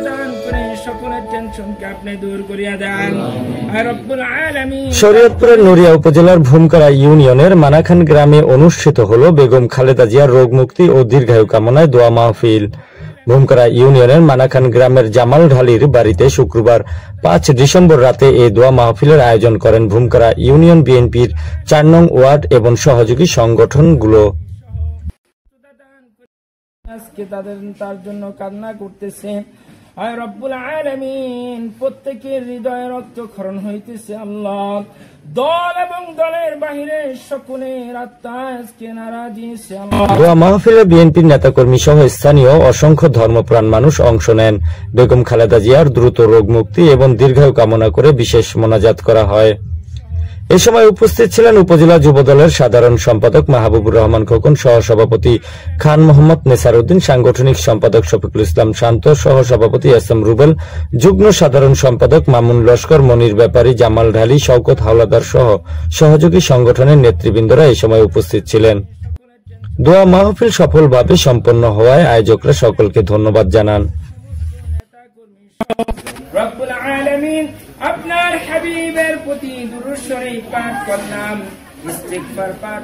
দান করে সকলের টেনশনকে আপনি দূর করিয়া দেন আর রব্বুল আলামিন। শরীয়তপুরের নড়িয়া উপজেলার ভূমকড়া ইউনিয়নের মানাখান গ্রামে অনুষ্ঠিত হল বেগম খালেদা জিয়ার রোগ মুক্তি ও দীর্ঘায়ু কামনায় দোয়া মাহফিল। ভূমকড়া ইউনিয়নের মানাখান গ্রামের জামাল ঢালির বাড়িতে শুক্রবার 5 ডিসেম্বর রাতে এই দোয়া মাহফিলের আয়োজন করেন ভূমকড়া ইউনিয়ন বিএনপির 4 নং ওয়ার্ড এবং সহযোগী সংগঠনগুলো। আজকে তার জন্য কান্না করতেছে আয় রব্বুল আলামিন। প্রত্যেকের হৃদয়ে রক্তক্ষরণ হইতেছে আল্লাহ। দল এবং দলের বাহিরে সকলের আত্মা আজকে নারাজ হয়েছে আল্লাহ। দোয়া মাহফিলে বিএনপির নেতাকর্মী সহ স্থানীয় অসংখ্য ধর্মপ্রাণ মানুষ অংশ নেন। বেগম খালেদা জিয়ার দ্রুত রোগ মুক্তি এবং দীর্ঘায়ু কামনা করে বিশেষ মোনাজাত করা হয়। এ সময় উপস্থিত ছিলেন উপজেলা যুবদলের সাধারণ সম্পাদক মাহবুবুর রহমান খোকন, সহসভাপতি খান মোহাম্মদ নেসারউদ্দিন, সাংগঠনিক সম্পাদক শফিকুল ইসলাম শান্ত, সহসভাপতি এস এম রুবেল, যুগ্ম সাধারণ সম্পাদক মামুন লস্কর, মনির ব্যাপারী, জামাল ঢালি, শওকত হাওলাদার সহ সহযোগী সংগঠনের নেতৃবৃন্দরা এ সময় উপস্থিত ছিলেন। দোয়া মাহফিল সফলভাবে সম্পন্ন হওয়ায় আয়োজকরা সকলকে ধন্যবাদ জানান। রব্বুল আলামিন আপনার হাবিবের প্রতি দুরূদ শরীফ পাঠ করলাম, ইস্তিগফার পাঠ